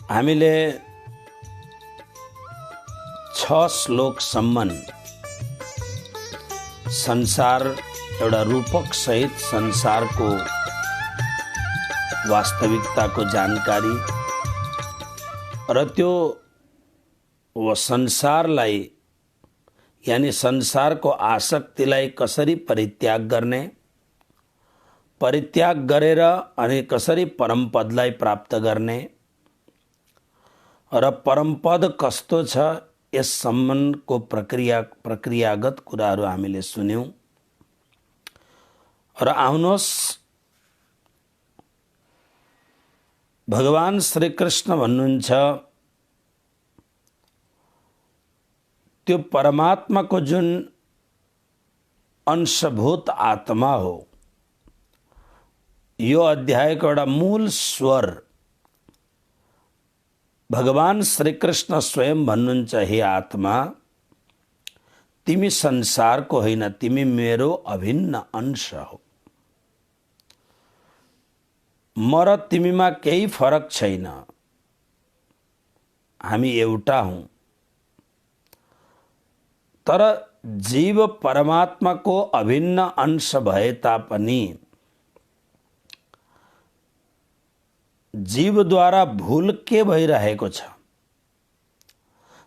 हामीले 6 श्लोकसम्म संसार एउटा रूपक सहित संसारको वास्तविकताको जानकारी र त्यो संसारलाई यानी संसारको आसक्तिलाई कसरी परित्याग गर्ने, परित्याग गरेर अनि कसरी परमपदलाई प्राप्त गर्ने र परमपद कस्तो छ यस सम्बन्धको प्रक्रियागत कुराहरू हामीले सुन्यौं। र आउनुहोस् भगवान श्री कृष्ण भन्नुहुन्छ त्यो परमात्माको जुन अंशभूत आत्मा हो, यो अध्यायको एउटा मूल स्वर भगवान श्री कृष्ण स्वयं भन्नुहुन्छ, हे आत्मा, तिमी संसारको होइन, तिमी मेरो अभिन्न अंश हो। म र तिमीमा केही फरक छैन, हामी एउटा हौं। तर जीव परमात्माको अभिन्न अंश भए तापनि जीवद्वारा भूल के भइरहेको छ,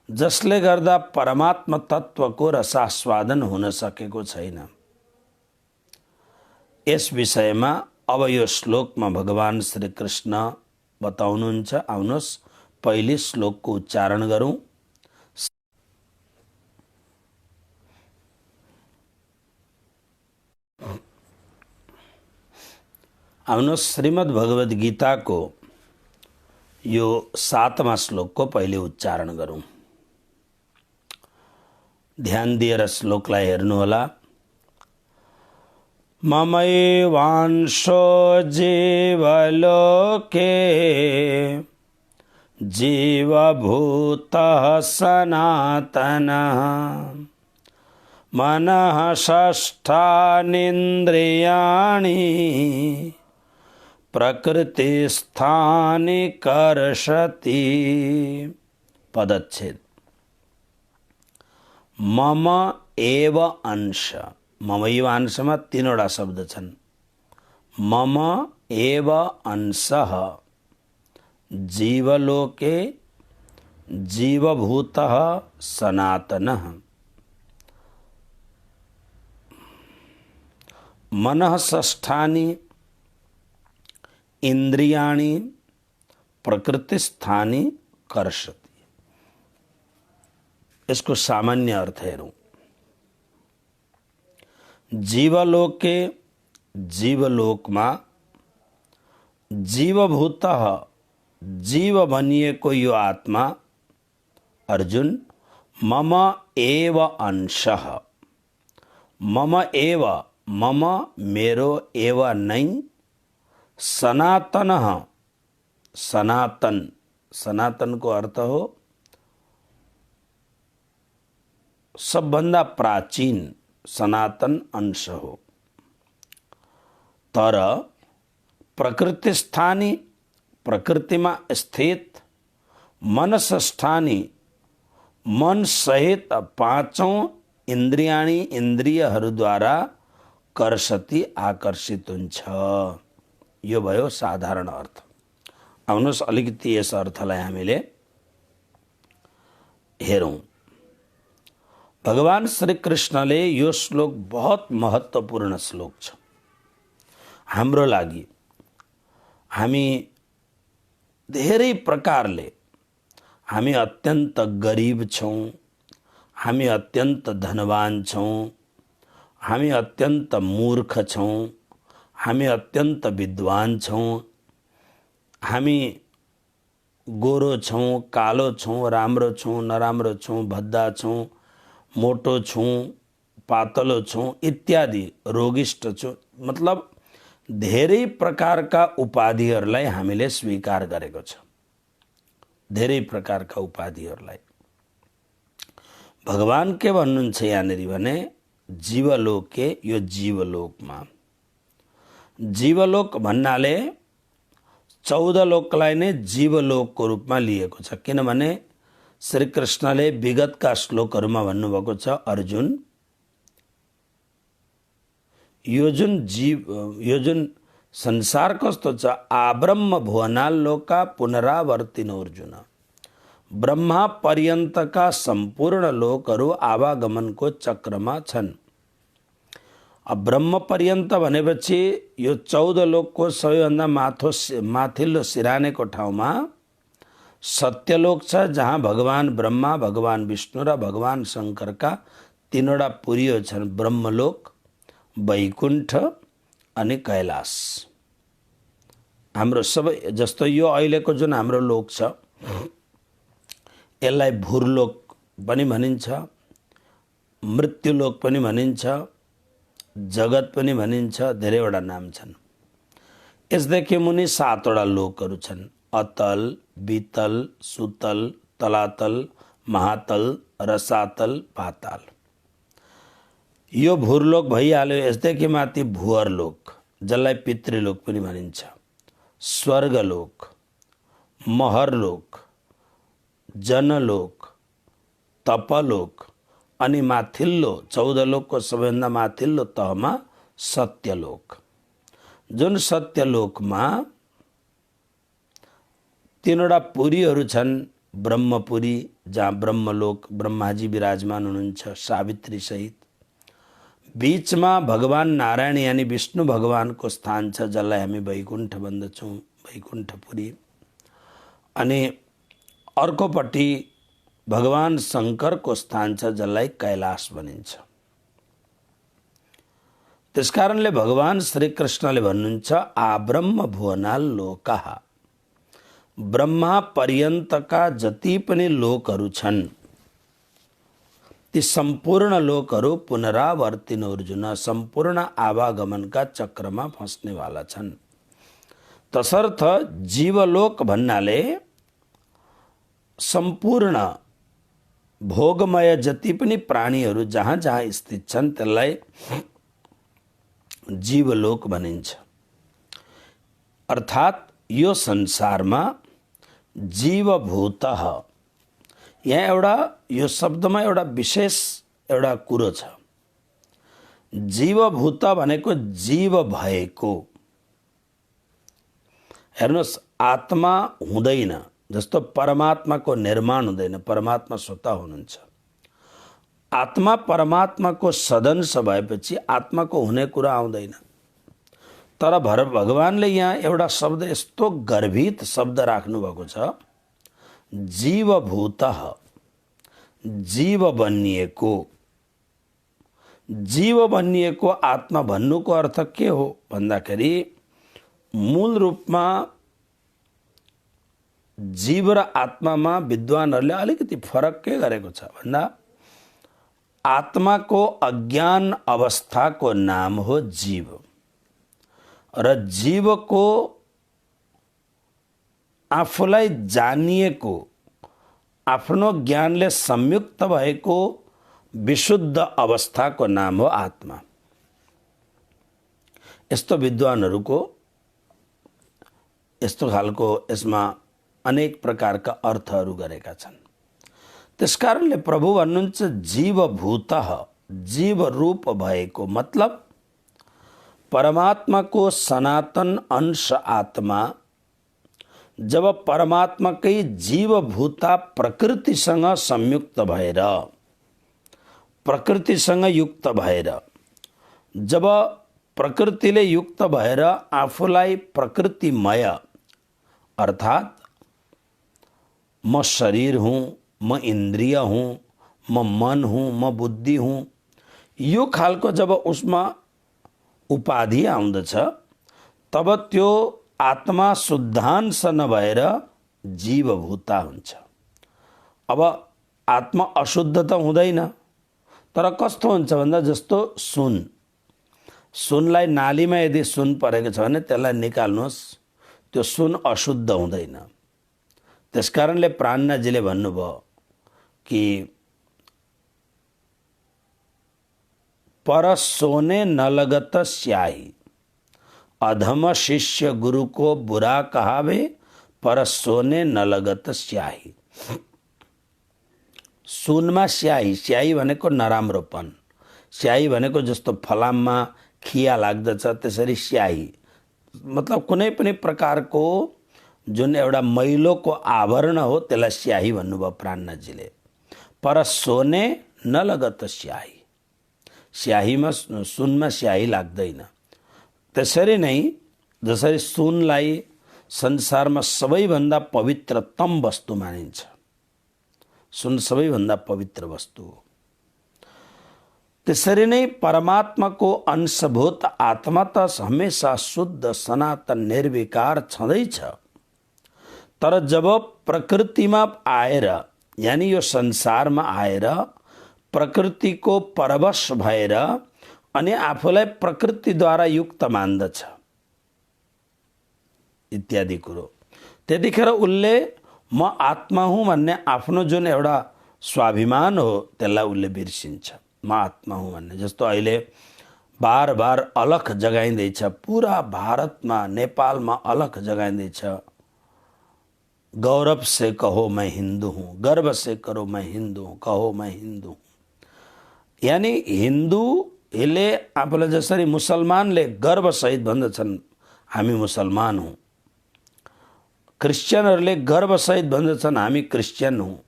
जसले गर्दा परमात्मा तत्त्वको रसास्वादन हुन सकेको छैन। यस विषयमा अब यो श्लोकमा भगवान श्री कृष्ण बताउनुहुन्छ। आउनुहोस् पहिले श्लोकको उच्चारण गरौं। आउनुहोस् श्रीमद् भगवद गीता को यो 7वां श्लोक को पहिले उच्चारण गरौं। ध्यान दिएर श्लोकलाई हेर्नुहोला। ममैवांशो जीवलोके जीवभूतः सनातनः मनः षष्ठानीन्द्रियाणि प्रकृतिस्थानि कर्षति। पदच्छेद। मम एव अंश, ममैव अंशमा 3वटा शब्द छन्। मम एव अंशः जीवलोके जीवभूतः सनातनः मनः षष्ठानि इंद्रियाणि प्रकृतिस्थानि कर्षति। इसको सामान्य अर्थ हेरौं। जीवलोके जीवलोकमा जीवभूतः जीव भनिएको यो आत्मा अर्जुन मम एव अंशः, मम एव, मम मेरो, एव नै, सनातन, सनातन, सनातन को अर्थ हो सबभन्दा प्राचीन, सनातन अंश हो। तर प्रकृतिस्थानी, प्रकृतिमा स्थित, मनसस्थानी, मन सहित 5औं इन्द्रियाणी, इन्द्रियहरूद्वारा कर्षति, आकर्षित हुन्छ। यो भयो साधारण अर्थ। आउनुहोस् अलिकति यस अर्थलाई हामीले हेरौं। भगवान श्री कृष्णले यो श्लोक बहुत महत्त्वपूर्ण श्लोक छ हाम्रो लागि। हामी धेरै प्रकारले हामी अत्यन्त गरीब छौं, हामी अत्यन्त धनवान छौं, हामी अत्यन्त मूर्ख छौं, हामी अत्यन्त विद्वान छौं, हामी गोरो छौं, कालो छौं, राम्रो छौं, नराम्रो छौं, भद्दा छौं, मोटो छौं, पातलो छौं इत्यादि, रोगिष्ठ छौं। मतलब धेरै प्रकारका उपाधिहरूलाई हामीले स्वीकार गरेको छ। धेरै प्रकारका उपाधिहरूलाई भगवान के भन्नुहुन्छ यहाँनिर भने जीवलोके, यो जीवलोकमा, जीवलोक भन्नाले 14 लोकलाई नै जीवलोकको रूपमा लिएको छ। किनभने श्री कृष्णले विगतका श्लोकहरूमा भन्नुभएको छ, अर्जुन यो जुन संसार कस्तो छ, आब्रह्म भुवनाल्लोका पुनरावर्तिनो अर्जुन, ब्रह्मा पर्यन्तका सम्पूर्ण लोकहरू आवागमनको चक्रमा छन्। अब ब्रह्म पर्यन्त भनेपछि यो 14 लोकको सबैभन्दा माथिल्लो सिरानेको ठाउँमा सत्यलोक छ, जहाँ भगवान ब्रह्मा, भगवान विष्णु र भगवान शङ्करका 3वटा पुरीहरू छन्, ब्रह्मलोक, वैकुण्ठ अनि कैलाश। हाम्रो सबै जस्तो यो अहिलेको जुन हाम्रो लोक छ, यसलाई भूरलोक पनि भनिन्छ, मृत्युलोक पनि भनिन्छ, जगत पनि भनिन्छ, धेरैवटा नाम छन्। यसदेखि मुनि 7वटा लोकहरू छन्, अतल, वितल, सुतल, तलातल, महातल, रसातल, पाताल। यो भूरलोक भइहाल्यो। यसदेखि माथि भुवरलोक, जसलाई पितृलोक पनि भनिन्छ, स्वर्गलोक, महरलोक, जनलोक, तपलोक अनि माथिल्लो 14 लोकको सबैभन्दा माथिल्लो तहमा सत्यलोक। जुन सत्यलोकमा 3वटा पुरीहरू छन्, ब्रह्मपुरी, जहाँ ब्रह्मलोक ब्रह्माजी विराजमान हुनुहुन्छ सावित्री सहित, बीचमा भगवान नारायण यानी विष्णु भगवानको स्थान छ, जसलाई हामी वैकुण्ठ भन्दछौँ, वैकुण्ठपुरी। अनि अर्कोपट्टि भगवान शङ्करको स्थान छ, जसलाई कैलाश भनिन्छ। त्यसकारणले भगवान श्री कृष्णले भन्नुहुन्छ, आब्रह्म भुवनाल्लोकाः, ब्रह्मा पर्यन्तका जति पनि लोकहरू छन्, ती सम्पूर्ण लोकहरू पुनरावर्तिनो अर्जुन, सम्पूर्ण आवागमनका चक्रमा फस्नेवाला छन्। तसर्थ जीवलोक भन्नाले सम्पूर्ण भोगमय जति पनि प्राणीहरू जहाँ जहाँ स्थित छन्, त्यसलाई जीवलोक भनिन्छ। अर्थात् यो संसारमा जीवभूतः, यहाँ एउटा यो शब्दमा एउटा विशेष एउटा कुरो छ। जीवभूत भनेको जीव भएको। हेर्नुहोस्, आत्मा हुँदैन, जस्तो परमात्माको निर्माण हुँदैन, परमात्मा स्वतः हुनुहुन्छ। आत्मा परमात्माको सदंश भएपछि आत्माको हुने कुरा आउँदैन। तर भगवानले यहाँ एउटा शब्द, यस्तो गर्भित शब्द राख्नु भएको छ, जीवभूतः, जीव बनिएको। जीव बनिएको आत्मा भन्नुको अर्थ के हो भन्दाखेरि, मूल रूपमा जीव र आत्मामा विद्वानहरूले अलिकति फरक के गरेको छ भन्दा, आत्माको अज्ञान अवस्थाको नाम हो जीव, र जीवको आफूलाई जानिएको, आफ्नो ज्ञानले संयुक्त भएको विशुद्ध अवस्थाको नाम हो आत्मा। यस्तो विद्वानहरूको यस्तो खालको यसमा अनेक प्रकारका अर्थहरू गरेका छन्। त्यसकारणले प्रभु भन्नुहुन्छ, जीवभूतः, जीव रूप भएको, मतलब परमात्माको सनातन अंश आत्मा जब परमात्माकै जीवभूता प्रकृतिसँग संयुक्त भएर, प्रकृतिसँग युक्त भएर, जब प्रकृतिले युक्त भएर आफूलाई प्रकृतिमय, अर्थात् म शरीर हूँ, म इन्द्रिय हूँ, म मन हूँ, म बुद्धि हूँ, यो खालको जब उसमा उपाधि आउँदछ, तब त्यो आत्मा शुद्धांश नभएर जीवभूता हुन्छ। अब आत्मा अशुद्ध त हुँदैन, तर कस्तो हुन्छ भन्दा, जस्तो सुन, सुनलाई नालीमा यदि सुन परेको छ भने त्यसलाई निकाल्नुहोस्, त्यो सुन अशुद्ध हुँदैन। त्यसकारणले प्राणनाजीले भन्नुभयो कि पर सोने नलगत स्याही, अधम शिष्य गुरु को बुरा कहावे, पर सोने न लगत स्याही। सुनमा स्याही, स्याही भनेको नराम्रोपन, स्याही भनेको जस्तो फलाममा खिया लाग्दछ त्यसरी स्याही मतलब कुनै पनि प्रकारको जुन एउटा मैलोको आवरण हो त्यसलाई स्याही भन्नुभयो प्राणनाथजीले। पर सोने न लगत स्याही, स्याहीमा सुनमा स्याही लाग्दैन। त्यसरी नै जसरी सुनलाई संसारमा सबैभन्दा पवित्रतम वस्तु मानिन्छ, सुन सबैभन्दा पवित्र वस्तु हो, त्यसरी नै परमात्माको अंशभूत आत्मा त हमेशा शुद्ध सनातन निर्विकार छँदैछ। तर जब प्रकृतिमा आएर यानी यो संसारमा आएर प्रकृतिको परवश भएर अनि आफूलाई प्रकृतिद्वारा युक्त मान्दछ इत्यादि कुरो, त्यतिखेर उसले म आत्मा हुँ भन्ने आफ्नो जुन एउटा स्वाभिमान हो त्यसलाई उसले बिर्सिन्छ। म आत्मा हुँ भन्ने जस्तो अहिले बार बार अलख जगाइँदैछ, पुरा भारतमा नेपालमा अलख जगाइँदैछ, गौरव से कहो मैं हिंदू हूँ, गर्व से करो मैं हिंदू हूँ, कहो मैं हिंदू हूँ। यानी हिन्दूले आफूलाई जसरी मुसलमानले गर्वसहित भन्दछन् हामी मुसलमान हौँ, क्रिश्चियनहरूले गर्वसहित भन्दछन् हामी क्रिश्चियन हौँ,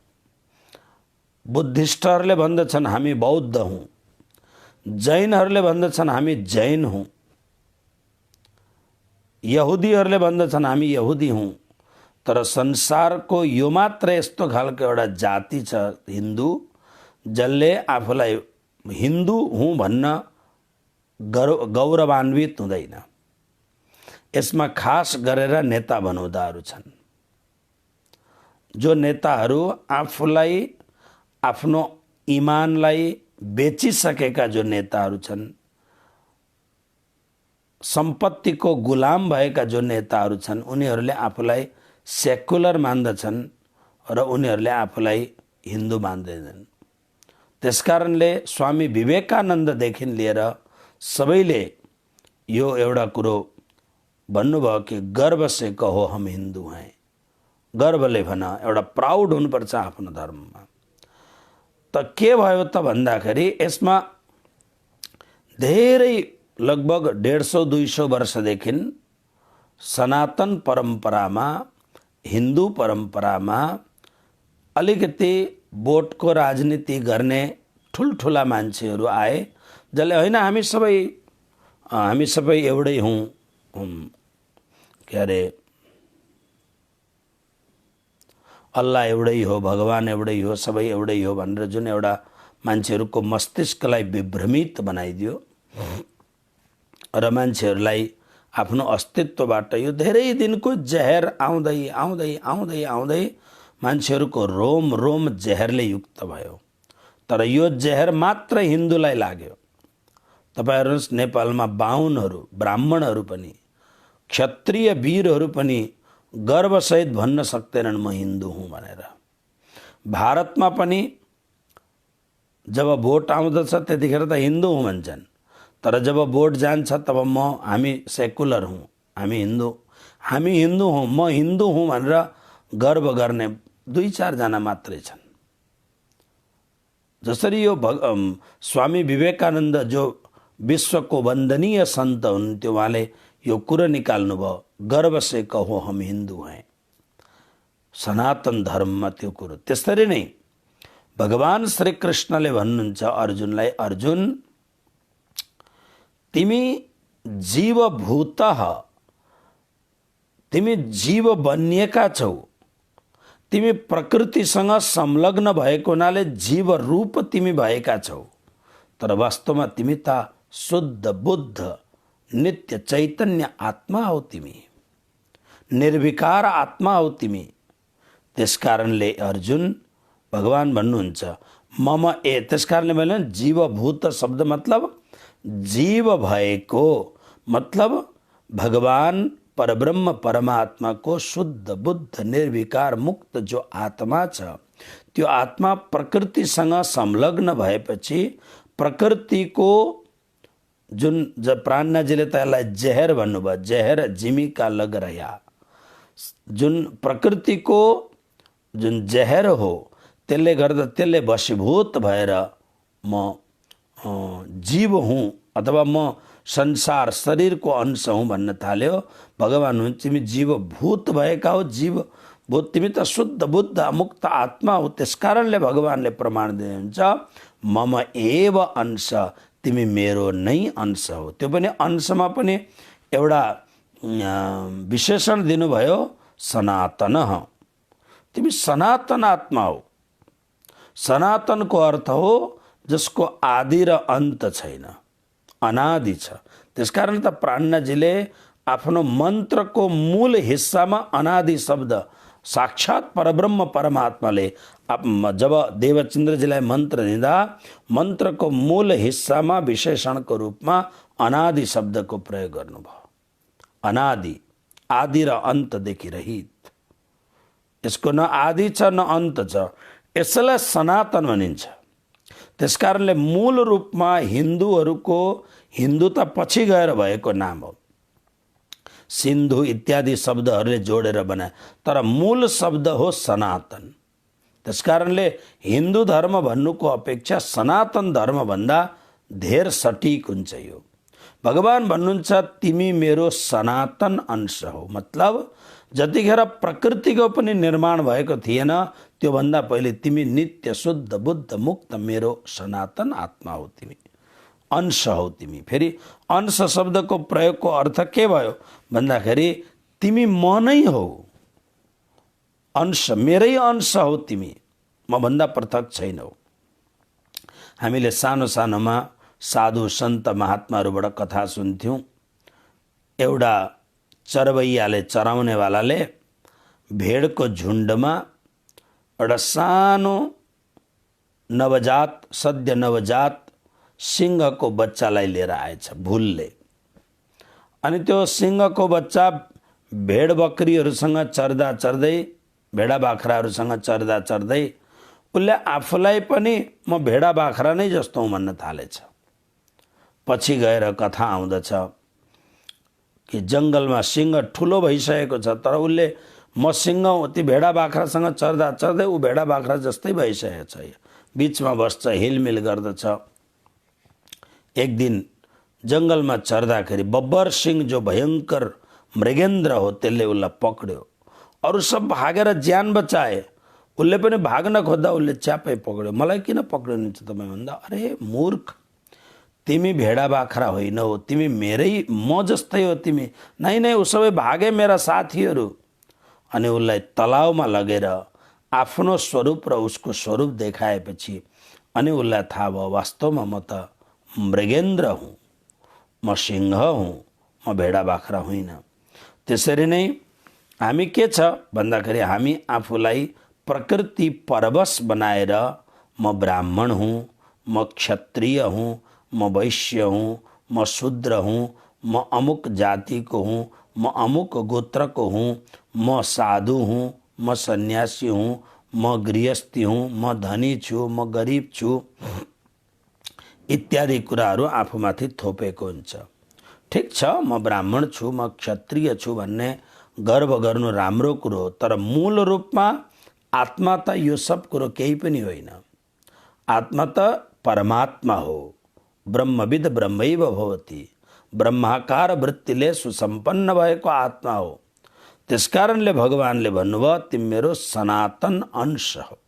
बुद्धिस्टहरूले भन्दछन् हामी बौद्ध हौँ, जैनहरूले भन्दछन् हामी जैन हौँ, यहुदीहरूले भन्दछन् हामी यहुदी हौँ। तर संसारको यो मात्र यस्तो खालको एउटा जाति छ हिन्दू, जसले आफूलाई हिन्दू हुँ भन्न गौरवान्वित हुँदैन। यसमा खास गरेर नेता बनौदाहरू छन्, जो नेताहरू आफूलाई आफ्नो इमानलाई बेचिसकेका जो नेताहरू छन्, सम्पत्तिको गुलाम भएका जो नेताहरू छन्, उनीहरूले आफूलाई सेकुलर मान्दछन् र उनीहरूले आफूलाई हिन्दू मान्दैनन्। त्यसकारणले स्वामी विवेकानन्ददेखि लिएर सबैले यो एउटा कुरो भन्नुभयो कि गर्व से कहो हम हिन्दू हैं, गर्वले भन, एउटा प्राउड हुनुपर्छ आफ्नो धर्ममा। त के भयो त भन्दाखेरि यसमा धेरै लगभग 150-200 वर्षदेखि सनातन परम्परामा, हिन्दू परम्परामा अलिकति बोटको राजनीति गर्ने ठुल्ठुला मान्छेहरू आए, जसले होइन हामी सबै एउटै हौँ, के अरे अल्लाह एउटै हो, भगवान एउटै हो, सबै एउटै हो भनेर जुन एउटा मान्छेहरूको मस्तिष्कलाई विभ्रमित बनाइदियो र मान्छेहरूलाई आफ्नो अस्तित्वबाट यो धेरै दिनको जहर आउँदै आउँदै आउँदै आउँदै मान्छेहरूको रोम रोम जहरले युक्त भयो। तर यो जहर मात्र हिन्दूलाई लाग्यो। तपाईहरु नेपालमा बाहुनहरू, ब्राह्मणहरू पनि, क्षत्रिय वीरहरू पनि गर्वसहित भन्न सक्दैनन् म हिन्दू हुँ भनेर। भारतमा पनि जब भोट आउँदछ त्यतिखेर त हिन्दू हुँ भन्छन्, तर जब भोट जान्छ तब हामी सेकुलर हौँ, हामी हिन्दू हौँ, म हिन्दू हूँ भनेर गर्व गर्ने 2-4 जना मात्रै छन्। जसरी यो स्वामी विवेकानन्द जो विश्वको वन्दनीय सन्त हुनुहुन्थ्यो, उहाँले यो कुरो निकाल्नु भयो, गर्व से कहो हम हिन्दू हैं, सनातन धर्ममा त्यो कुरो। त्यसरी नै भगवान श्री कृष्णले भन्नुहुन्छ अर्जुनलाई, अर्जुन तिमी जीवभूतः, तिमी जीव बनिएका छौ, तिमी प्रकृतिसँग संलग्न भएको हुनाले जीव रूप तिमी भएका छौ, तर वास्तवमा तिमी त शुद्ध बुद्ध नित्य चैतन्य आत्मा हो, तिमी निर्विकार आत्मा हो तिमी। त्यसकारणले अर्जुन भगवान भन्नुहुन्छ मम त्यसकारणले मैले जीवभूत शब्द मतलब जीव भएको, मतलब भगवान परब्रह्म परमात्मा को शुद्ध बुद्ध निर्विकार मुक्त जो आत्मा छ, त्यो आत्मा प्रकृतिसँग संलग्न भएपछि प्रकृतिको जुन प्राणनाजीले त यसलाई जहर भन्नुभयो, जहर जिमीका लग रह्या। जुन प्रकृतिको जुन जहर हो त्यसले गर्दा त्यसले वशीभूत भएर म जीव हुँ अथवा म संसार शरीरको अंश हुँ भन्न थाल्यो। भगवान हुन् तिमी जीवभूत भएका हो, जीवभूत तिमी त शुद्ध बुद्ध मुक्त आत्मा हो। त्यसकारणले भगवानले प्रमाण दिनुहुन्छ मम एव अंश, तिमी मेरो नै अंश हो। त्यो पनि अंशमा पनि एउटा विशेषण दिनुभयो सनातन, तिमी सनातन आत्मा हो। सनातनको अर्थ हो जसको आदि र अन्त छैन, अनादि छ। त्यसकारण त प्राणनाजीले आफ्नो मन्त्रको मूल हिस्सामा अनादि शब्द साक्षात परब्रह्म परमात्माले जब देवचिन्द्रजीलाई मन्त्र दिँदा मन्त्रको मूल हिस्सामा विशेषणको रूपमा अनादि शब्दको प्रयोग गर्नुभयो। अनादि, आदि र अन्तदेखि रहित, यसको न आदि छ न अन्त छ, यसलाई सनातन भनिन्छ। त्यसकारणले मूल रूपमा हिन्दूहरूको हिन्दुता पछि गएर भएको नाम हो। सिन्धु इत्यादि शब्दहरूले जोडेर बनाए, तर मूल शब्द हो सनातन। त्यसकारणले हिन्दू धर्म भन्नुको अपेक्षा सनातन धर्म भन्दा धेर सटिक हुन्छ यो। भगवान भन्नुहुन्छ तिमी मेरो सनातन अंश हो। मतलब जतिखेर प्रकृतिको पनि निर्माण भएको थिएन त्योभन्दा पहिले तिमी नित्य शुद्ध बुद्ध मुक्त मेरो सनातन आत्मा हो, तिमी अंश हो। तिमी फेरि अंश शब्दको प्रयोगको अर्थ के भयो भन्दाखेरि तिमी म नै हो, अंश मेरै अंश हो, तिमी म भन्दा पृथक छैनौ। हामीले सानो सानोमा साधु सन्त महात्माहरूबाट कथा सुन्थ्यौँ। एउटा चरवैयाले चराउनेवालाले भेडको झुन्डमा एउटा सानो नवजात सद्य नवजात सिंहको बच्चालाई लिएर आएछ भुलले। अनि त्यो सिंहको बच्चा भेड बकरीहरूसँग चर्दा चर्दै, भेडा बाख्राहरूसँग चर्दा चर्दै उसले आफूलाई पनि म भेडा बाख्रा नै जस्तो हुँ भन्न थालेछ। पछि गएर कथा आउँदछ कि जङ्गलमा सिंह ठुलो भइसकेको छ, तर उसले म सिंह ती भेडा बाख्रासँग चर्दा चर्दै ऊ भेडा बाख्रा जस्तै भइसकेको छ। बिचमा बस्छ, हिलमिल गर्दछ। एक दिन जङ्गलमा चर्दाखेरि बब्बर सिंह जो भयङ्कर मृगेन्द्र हो त्यसले उसलाई पक्ड्यो। अरू सब भागेर ज्यान बचाए, उसले पनि भाग्न खोज्दा उसले च्यापै पक्ड्यो। मलाई किन पक्डिनुहुन्छ तपाईँ भन्दा, अरे मूर्ख, तिमी भेडा बाख्रा होइनौ, तिमी मेरै म जस्तै हो तिमी। नै नै ऊ सबै भागे मेरा साथीहरू। अनि उसलाई तलाउमा लगेर आफ्नो स्वरूप र उसको स्वरूप देखाएपछि अनि उसलाई थाहा भयो वास्तवमा म त मृगेन्द्र हुँ, म सिंह हुँ, म भेडा बाख्रा होइन। त्यसरी नै हामी के छ भन्दाखेरि हामी आफूलाई प्रकृति परवश बनाएर म ब्राह्मण हुँ, म क्षत्रिय हुँ, म वैश्य हूँ, म शूद्र हूँ, म अमुक जातिको हूँ, म अमुक गोत्रको हूँ, म साधु हूँ, म सन्यासी हूँ, म गृहस्थी हूँ, म धनी छु, म गरिब छु इत्यादि कुराहरू आफूमाथि थोपेको हुन्छ। ठिक छ, म ब्राह्मण छु, म क्षत्रिय छु भन्ने गर्व गर्नु राम्रो कुरो हो, तर मूल रूपमा आत्मा त यो सब कुरो केही पनि होइन। आत्मा त परमात्मा हो। ब्रह्मविद ब्रह्मैव भवति, ब्रह्माकार वृत्तिले सुसम्पन्न भएको आत्मा हो। त्यसकारणले भगवानले भन्नुभयो तिमी मेरो सनातन अंश हो।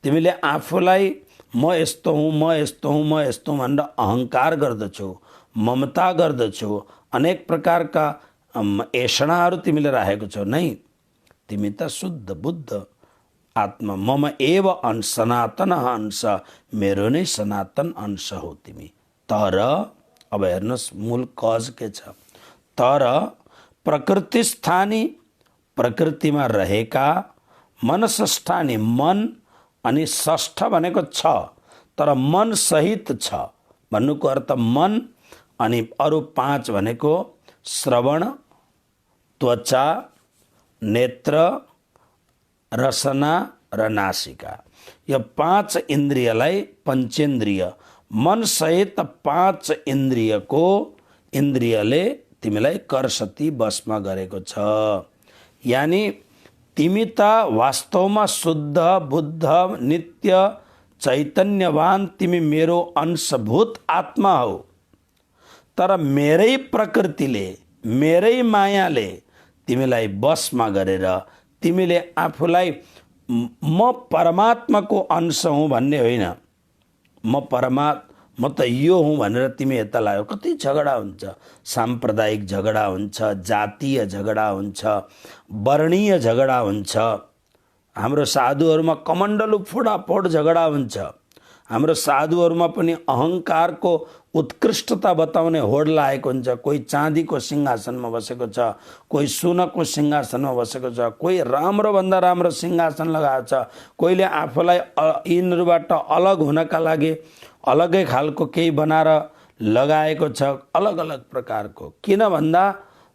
तिमीले आफूलाई म यस्तो हुँ, म यस्तो हुँ, म यस्तो हुँ भनेर अहङ्कार गर्दछौ, ममता गर्दछौ, अनेक प्रकारका ऐषणाहरू तिमीले राखेको छौ। नै, तिमी त शुद्ध बुद्ध आत्मा, मम एव अंश, सनातन अंश, मेरो नै सनातन अंश हो तिमी। तर अब हेर्नुहोस् मूल कज के छ, तर प्रकृतिस्थानी, प्रकृतिमा रहेका, मनसस्थानी मन, अनि षष्ठ भनेको छ तर मन सहित छ भन्नुको अर्थ मन अनि अरू 5 भनेको श्रवण, त्वचा, नेत्र, रसना र नासिका। यो 5 इन्द्रियलाई पञ्चेन्द्रिय मन सहित 5 इन्द्रियको इन्द्रियले तिमीलाई करसती बसमा गरेको छ। यानी तिमी त वास्तवमा शुद्ध बुद्ध नित्य चैतन्यवान तिमी मेरो अंशभूत आत्मा हौ, तर मेरै प्रकृतिले मेरै मायाले तिमीलाई बसमा गरेर तिमीले आफूलाई म परमात्माको अंश हुँ भन्ने होइन, म त यो हुँ भनेर तिमी यता लाग्यो। कति झगडा हुन्छ, सांप्रदायिक झगडा हुन्छ, जातीय झगडा हुन्छ, वर्णीय झगडा हुन्छ। हाम्रो साधुहरूमा कमण्डलु फोडाफोड झगडा हुन्छ। हाम्रो साधुहरूमा पनि अहङ्कारको उत्कृष्टता बताउने होड लागेको हुन्छ। कोही चाँदीको सिंहासनमा बसेको छ, कोही सुनको सिंहासनमा बसेको छ, कोही राम्रो भन्दा राम्रो सिंहासन लगाएको छ, कोहीले आफूलाई यिनीहरूबाट अलग हुनका लागि अलगै खालको केही बनाएर लगाएको छ, अलग अलग प्रकारको। किन भन्दा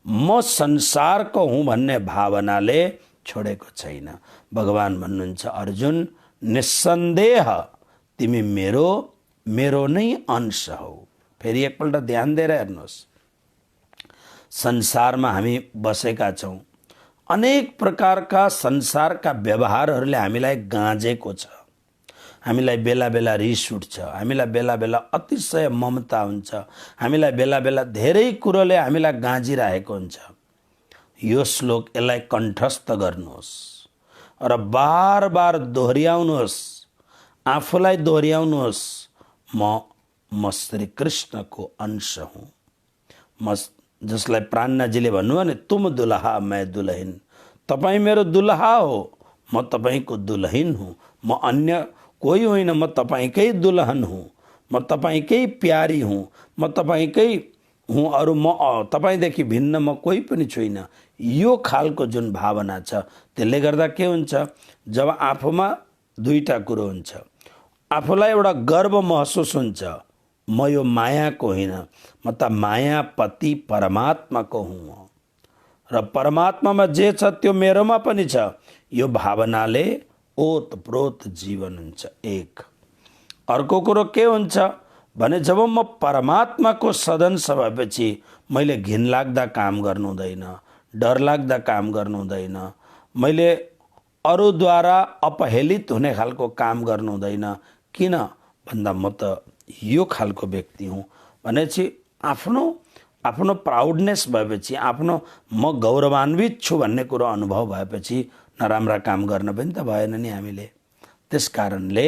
म संसारको हुँ भन्ने भावनाले छोडेको छैन। भगवान भन्नुहुन्छ अर्जुन निस्सन्देह तिमी मेरो नै अंश हौ। फेरि एकपल्ट ध्यान दिएर हेर्नुहोस्, संसारमा हामी बसेका छौँ। अनेक प्रकारका संसारका व्यवहारहरूले हामीलाई गाँजेको छ। हामीलाई बेला बेला रिस उठ्छ, हामीलाई बेला बेला अतिशय ममता हुन्छ, हामीलाई बेला बेला धेरै कुरोले हामीलाई गाँजिरहेको हुन्छ। यो श्लोक यसलाई कण्ठस्थ गर्नुहोस् र बार बार दोहोऱ्याउनुहोस्, आफूलाई दोहोऱ्याउनुहोस्, म श्री कृष्णको अंश हुँ। म जसलाई प्राणनाजीले भन्नुभयो नि, तुम दुल्हा मैं दुल्हन, तपाईँ मेरो दुल्हा हो, म तपाईँको दुल्हिन हुँ। म अन्य कोही होइन, म तपाईँकै दुल्हन हुँ, म तपाईँकै प्यारी हुँ, म तपाईँकै हुँ, अरू म तपाईँदेखि भिन्न म कोही पनि छुइनँ। यो खालको जुन भावना छ, त्यसले गर्दा के हुन्छ, जब आफूमा दुईटा कुरो हुन्छ, आफूलाई एउटा गर्व महसुस हुन्छ, म यो मायाको होइन, म त मायापति परमात्माको हुँ र परमात्मामा जे छ त्यो मेरोमा पनि छ। यो भावनाले ओतप्रोत जीवन हुन्छ। एक अर्को कुरो के हुन्छ भने, जब म परमात्माको सदंश भएपछि मैले घिनलाग्दा काम गर्नु हुँदैन, डरलाग्दा काम गर्नु हुँदैन, मैले अरूद्वारा अपहेलित हुने खालको काम गर्नु हुँदैन। किन भन्दा म त यो खालको व्यक्ति हुँ भनेपछि आफ्नो प्राउडनेस भएपछि, आफ्नो म गौरवान्वित छु भन्ने कुरो अनुभव भएपछि नराम्रा काम गर्न पनि त भएन नि हामीले। त्यस कारणले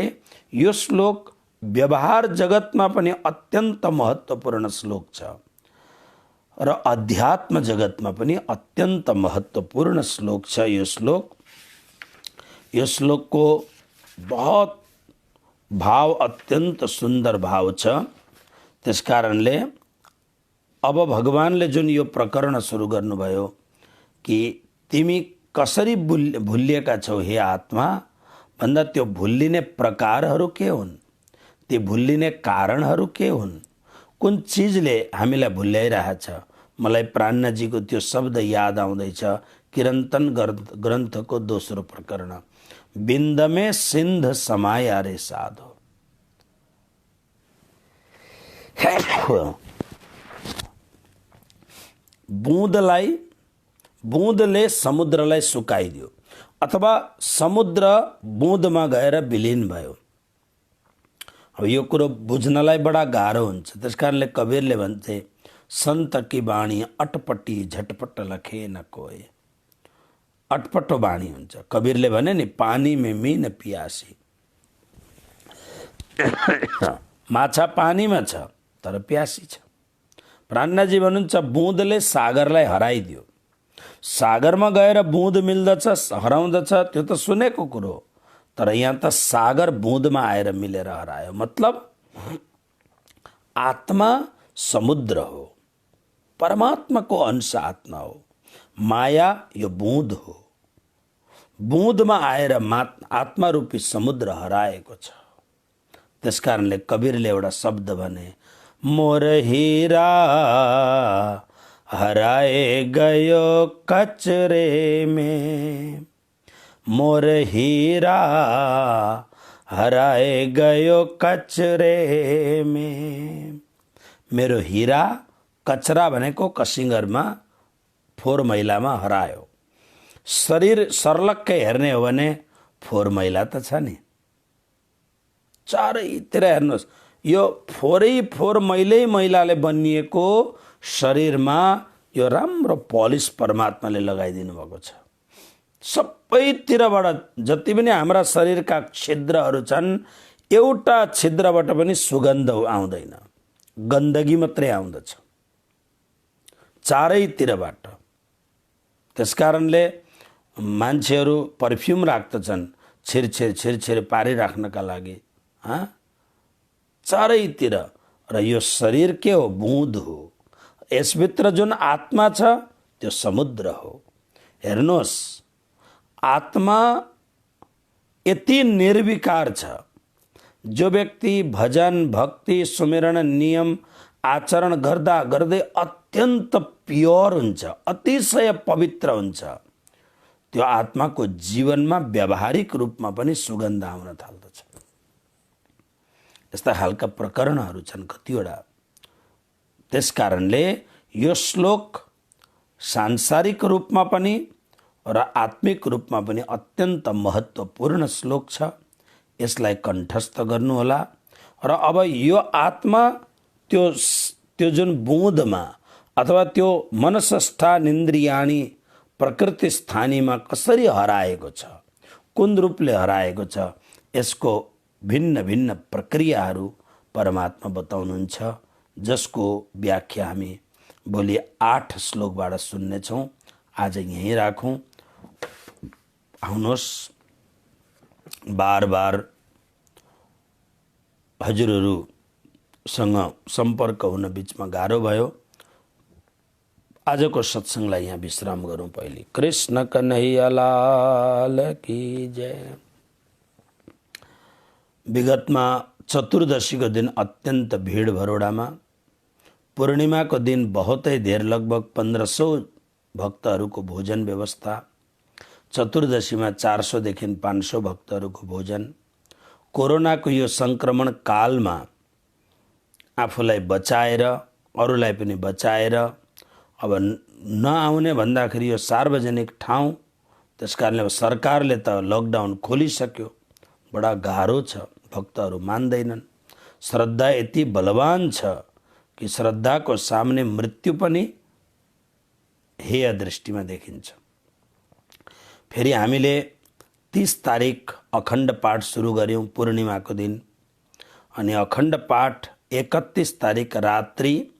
यो श्लोक व्यवहार जगतमा पनि अत्यन्त महत्त्वपूर्ण श्लोक छ र अध्यात्म जगतमा पनि अत्यन्त महत्त्वपूर्ण श्लोक छ। यो श्लोकको बहुत भाव अत्यन्त सुन्दर भाव छ। त्यस कारणले अब भगवानले जुन यो प्रकरण सुरु गर्नुभयो कि तिमी कसरी भुलिएका छौ हे आत्मा भन्दा त्यो भुलिने प्रकारहरू के हुन्, ती भुलिने कारणहरू के हुन्, कुन चिजले हामीलाई भुल्याइरहेछ। मलाई प्राणनाजीको त्यो शब्द याद आउँदैछ, किरन्तन ग्रन्थको दोस्रो प्रकरण, बिन्दमे सिन्ध समाया रे साधो। बुँदले समुद्रलाई सुकाइदियो अथवा समुद्र बुँदमा गएर विलीन भयो। अब यो कुरो बुझ्नलाई बडा गाह्रो हुन्छ। त्यसकारणले कबीरले भन्थे, संत की बाणी अटपटी झटपट लखे न कोई। अटपटो बाणी हुन्छ। कबीरले भने नि, पानी में मीन पियासी। माछा पानीमा छ तर प्यासी छ। प्राणनाजी भन्नुहुन्छ, बुँदले सागरलाई हराइदियो। सागरमा गएर बुँद मिल्दछ, हराउँदछ, त्यो त सुनेको कुरो, तर यहाँ त सागर बुँदमा आएर मिलेर हरायो। मतलब आत्मा समुद्र हो, परमात्माको अंश आत्मा हो, माया यो बुँद हो। बुँदमा आएर आत्मा रूपी समुद्र हराएको छ। त्यसकारणले कबीरले एउटा शब्द भने, मोर हीरा हराए गयो कचरे में, मोर हीरा हराए गयो कचरे में। मेरो हीरा कचरा भनेको कसिङ्गरमा फोहोर मैलामा हरायो। शरीर सर्लक्कै हेर्ने हो भने फोहोर मैला त छ नि। चारैतिर हेर्नुहोस्, यो फोहोर मैलाले बनिएको शरीरमा यो राम्रो पलिस परमात्माले लगाइदिनु भएको छ। सबैतिरबाट जति पनि हाम्रा शरीरका छिद्रहरू छन्, एउटा छिद्रबाट पनि सुगन्ध आउँदैन, गन्दगी मात्रै आउँदछ चारैतिरबाट। त्यसकारणले मान्छेहरू पर्फ्युम राख्दछन् छिरछिर पारिराख्नका लागि चारैतिर। र यो शरीर के हो? बुँद हो। यसभित्र जुन आत्मा छ त्यो समुद्र हो। हेर्नुहोस्, आत्मा यति निर्विकार छ। जो व्यक्ति भजन भक्ति सुमिरण नियम आचरण गर्दा गर्दै अत्यन्त प्योर हुन्छ, अतिशय पवित्र हुन्छ, त्यो आत्माको जीवनमा व्यावहारिक रूपमा पनि सुगन्ध आउन थाल्दछ। यस्ता खालका प्रकरणहरू छन् कतिवटा। त्यसकारणले यो श्लोक सांसारिक रूपमा पनि र आत्मिक रूपमा पनि अत्यन्त महत्त्वपूर्ण श्लोक छ। यसलाई कण्ठस्थ गर्नुहोला। र अब यो आत्मा त्यो जुन बुँदमा अथवा त्यो मनसष्ठान इन्द्रियाणी प्रकृति स्थानीमा कसरी हराएको छ, कुन रूपले हराएको छ, यसको भिन्न भिन्न प्रक्रियाहरू परमात्मा बताउनुहुन्छ, जसको व्याख्या हामी भोलि 8 श्लोकबाट सुन्नेछौँ। आज यहीँ राखौँ। आउनुहोस्, बार बार हजुरहरूसँग सम्पर्क हुन बिचमा गाह्रो भयो। आजको सत्सङ्गलाई यहाँ विश्राम गरौँ। पहिले कृष्ण कन्हैया लाल की जय। विगतमा चतुर्दशीको दिन अत्यन्त भिड भरोडामा, पूर्णिमाको दिन बहुतै धेर लगभग 1500 भक्तहरूको भोजन व्यवस्था, चतुर्दशीमा 400 देखि 500 भक्तहरूको भोजन। कोरोनाको यो सङ्क्रमण कालमा आफूलाई बचाएर अरूलाई पनि बचाएर अब नआउने भन्दाखेरि यो सार्वजनिक ठाउँ, त्यसकारणले अब सरकारले त लकडाउन खोलिसक्यो। बडा गाह्रो छ, भक्तहरू मान्दैनन्। श्रद्धा यति बलवान छ कि श्रद्धाको सामने मृत्यु पनि हेय दृष्टिमा देखिन्छ। फेरि हामीले 30 तारिक अखण्ड पाठ सुरु गऱ्यौँ पूर्णिमाको दिन, अनि अखण्ड पाठ 31 तारिक रात्रि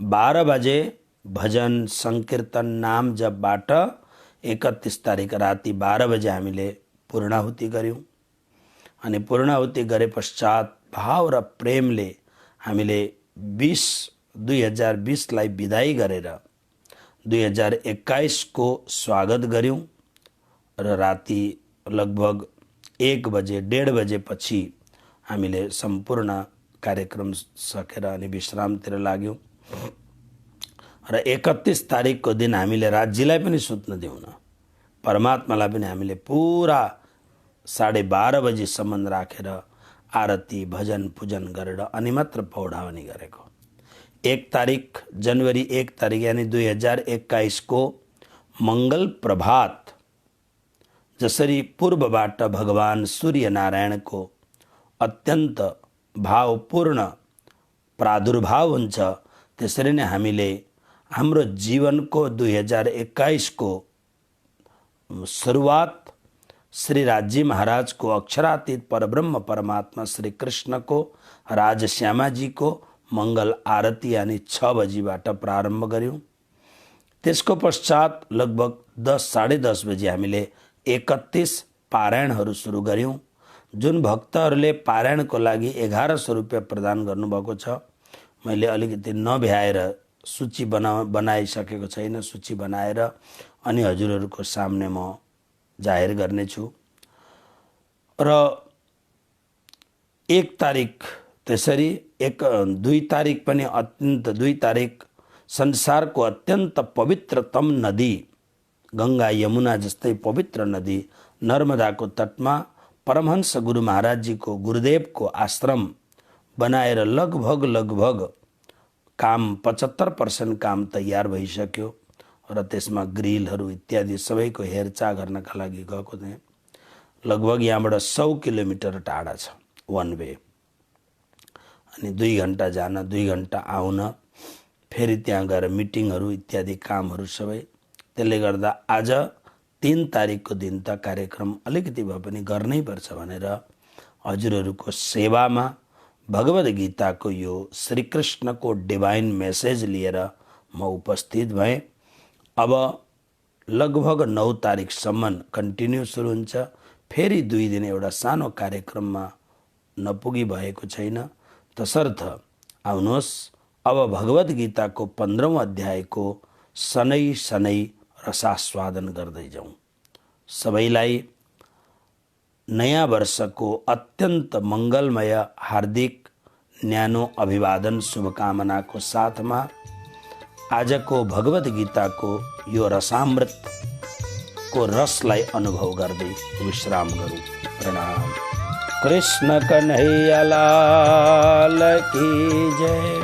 12 बजे भजन सङ्कीर्तन नाम जपबाट 31 तारिक राति 12 बजे हामीले पूर्णाहुति गऱ्यौँ। अनि पूर्णाहुति गरे पश्चात भाव र प्रेमले हामीले 2020लाई बिदाई गरेर 2021 को स्वागत गऱ्यौँ। र राति लगभग 1 बजे 1:30 बजेपछि हामीले सम्पूर्ण कार्यक्रम सकेर अनि विश्रामतिर लाग्यौँ। र 31 तारिकको दिन हामीले राज्यलाई पनि सुत्न दिउन, परमात्मालाई पनि हामीले पुरा 12:30 बजीसम्म राखेर आरती भजन पूजन गरेर अनि मात्र पौढावनी गरेको। 1 तारिक जनवरी 1 तारिक यानी 2021 को मङ्गल प्रभात जसरी पूर्वबाट भगवान सूर्य नारायणको अत्यन्त भावपूर्ण प्रादुर्भाव हुन्छ, त्यसरी नै हामीले हाम्रो जीवनको 2021 को सुरुवात श्री राजी महाराज को अक्षरातीत परब्रह्म परमात्मा श्री कृष्ण को राजश्यामा जी को मंगल आरती यानी 6 बजीबाट प्रारम्भ गऱ्यौँ। त्यसको पश्चात लगभग 10 साढे 10 बजे हामीले 31 पारायणहरू सुरु गऱ्यौँ। जुन भक्तहरूले पारायणको लागि 1100 रुपियाँ प्रदान गर्नुभएको छ, मैले अलिकति नभ्याएर सूची बनाइसकेको छैन। सूची बनाएर अनि हजुरहरूको सामने म जाहेर गर्नेछु। र 1 तारिक त्यसरी 2 तारिक पनि अत्यन्त 2 तारिक संसारको अत्यन्त पवित्रतम नदी गङ्गा यमुना जस्तै पवित्र नदी नर्मदाको तटमा परमहंस गुरु महाराजजीको गुरुदेवको आश्रम बनाएर लगभग काम 75% काम तयार भइसक्यो र त्यसमा ग्रिलहरू इत्यादि सबैको हेरचाह गर्नका लागि गएको थिएँ। लगभग यहाँबाट 100 किलोमिटर टाढा छ वान वे, अनि 2 घन्टा जान 2 घन्टा आउन, फेरि त्यहाँ गएर मिटिङहरू इत्यादि कामहरू सबै। त्यसले गर्दा आज 3 तारिकको दिन त कार्यक्रम अलिकति भए पनि गर्नै पर्छ भनेर हजुरहरूको सेवामा भगवद् गीताको यो श्रीकृष्णको डिभाइन मेसेज लिएर म उपस्थित भएँ। अब लगभग 9 तारिकसम्म कन्टिन्यू सुरु हुन्छ। फेरि 2 दिन एउटा सानो कार्यक्रममा नपुगी भएको छैन, तसर्थ आउनुहोस् अब भगवद् गीताको 15औं अध्यायको शनै रसास्वादन गर्दै जाउँ। सबैलाई नयाँ वर्षको अत्यन्त मङ्गलमय हार्दिक न्यानो अभिवादन शुभकामनाको साथमा आजको भगवद् गीताको यो रसामृतको रसलाई अनुभव गर्दै विश्राम गरौँ। प्रणाम। कृष्ण कन्हैया लाल की जय।